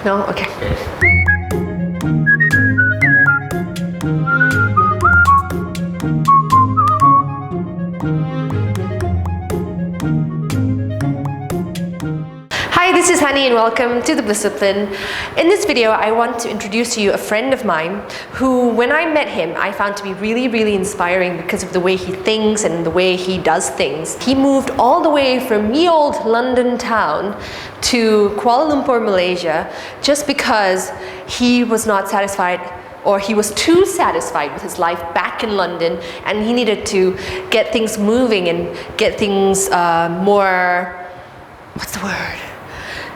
No? Okay. Hi, this is Honey and welcome to The Discipline. In this video, I want to introduce to you a friend of mine who, when I met him, I found to be really inspiring because of the way he thinks and the way he does things. He moved all the way from ye old London town to Kuala Lumpur, Malaysia, just because he was not satisfied, or he was too satisfied with his life back in London, and he needed to get things moving and get things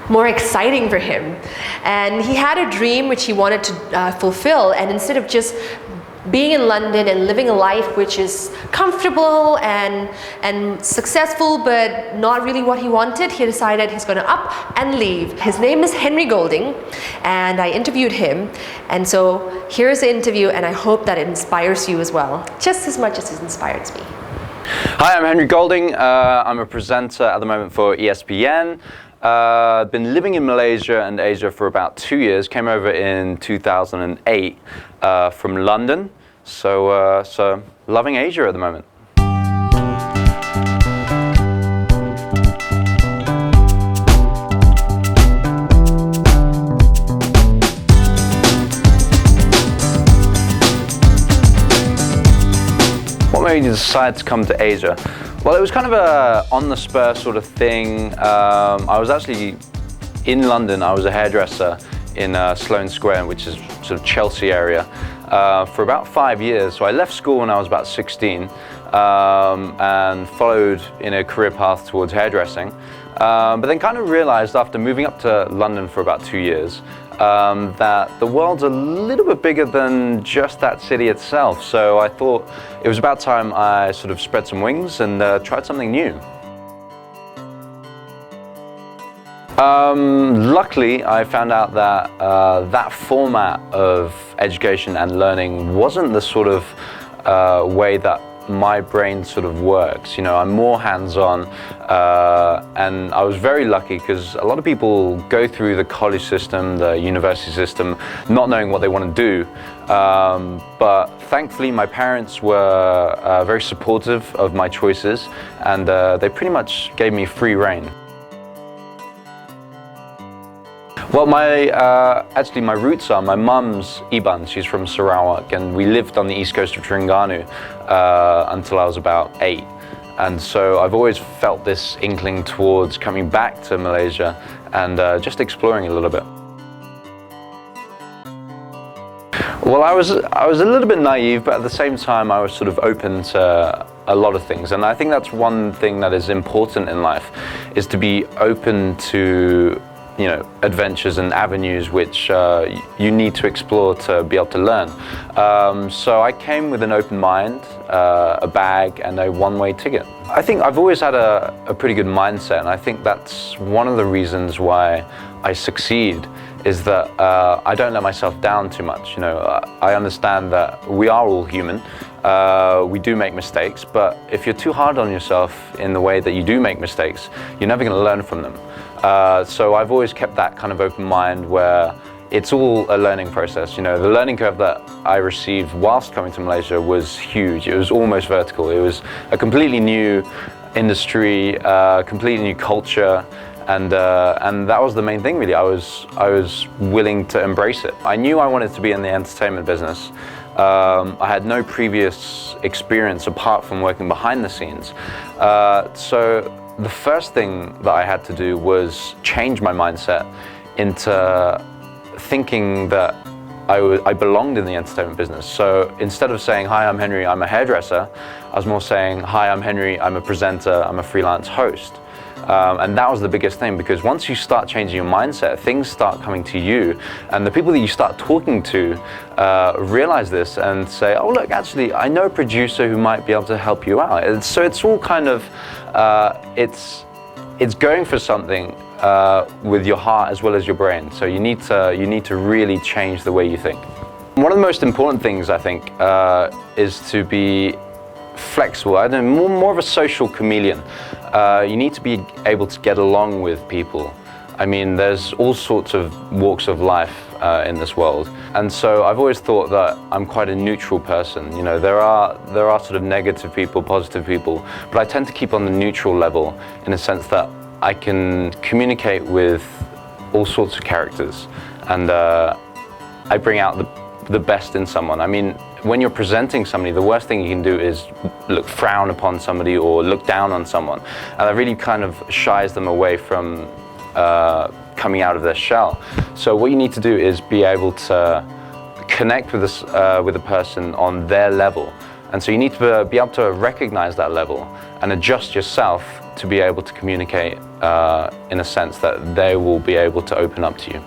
more exciting for him. And he had a dream which he wanted to fulfill, and instead of just being in London and living a life which is comfortable and successful but not really what he wanted, he decided he's going to up and leave. His name is Henry Golding, and I interviewed him, and so here's the interview, and I hope that it inspires you as well, just as much as it inspires me. Hi, I'm Henry Golding. I'm a presenter at the moment for ESPN. I've been living in Malaysia and Asia for about 2 years. Came over in 2008 from London. So loving Asia at the moment. What made you decide to come to Asia? Well, it was kind of a on-the-spur sort of thing. I was actually in London. I was a hairdresser in Sloane Square, which is sort of Chelsea area, for about 5 years. So I left school when I was about 16 and followed in a career path towards hairdressing. But then kind of realized after moving up to London for about 2 years that the world's a little bit bigger than just that city itself. So I thought it was about time I sort of spread some wings and tried something new. Luckily, I found out that that format of education and learning wasn't the sort of way that my brain sort of works. You know, I'm more hands-on, and I was very lucky because a lot of people go through the college system, the university system, not knowing what they want to do. But thankfully, my parents were very supportive of my choices, and they pretty much gave me free rein. Well, actually my roots are, my mum's Iban, she's from Sarawak, and we lived on the east coast of Terengganu until I was about 8. And so I've always felt this inkling towards coming back to Malaysia and just exploring a little bit. Well, I was a little bit naive, but at the same time I was sort of open to a lot of things. And I think that's one thing that is important in life, is to be open to, you know, adventures and avenues which you need to explore to be able to learn. So I came with an open mind, a bag and a one-way ticket. I think I've always had a pretty good mindset, and I think that's one of the reasons why I succeed, is that I don't let myself down too much. You know, I understand that we are all human. We do make mistakes, but if you're too hard on yourself in the way that you do make mistakes, you're never going to learn from them. So I've always kept that kind of open mind where it's all a learning process. You know, the learning curve that I received whilst coming to Malaysia was huge. It was almost vertical. It was a completely new industry, completely new culture, and that was the main thing really. I was willing to embrace it. I knew I wanted to be in the entertainment business. I had no previous experience apart from working behind the scenes. So the first thing that I had to do was change my mindset into thinking that I belonged in the entertainment business. So instead of saying, hi, I'm Henry, I'm a hairdresser, I was more saying, hi, I'm Henry, I'm a presenter, I'm a freelance host. And that was the biggest thing, because once you start changing your mindset, things start coming to you, and the people that you start talking to realize this and say, oh look, actually I know a producer who might be able to help you out. And so it's all kind of, it's going for something with your heart as well as your brain. So you need to really change the way you think. One of the most important things, I think, is to be flexible. I don't know, more of a social chameleon. You need to be able to get along with people. I mean, there's all sorts of walks of life in this world, and so I've always thought that I'm quite a neutral person. You know, there are sort of negative people, positive people, but I tend to keep on the neutral level in a sense that I can communicate with all sorts of characters, and I bring out the best in someone. I mean, when you're presenting somebody, the worst thing you can do is frown upon somebody or look down on someone, and that really kind of shies them away from coming out of their shell. So what you need to do is be able to connect with a person on their level, and so you need to be able to recognize that level and adjust yourself to be able to communicate in a sense that they will be able to open up to you.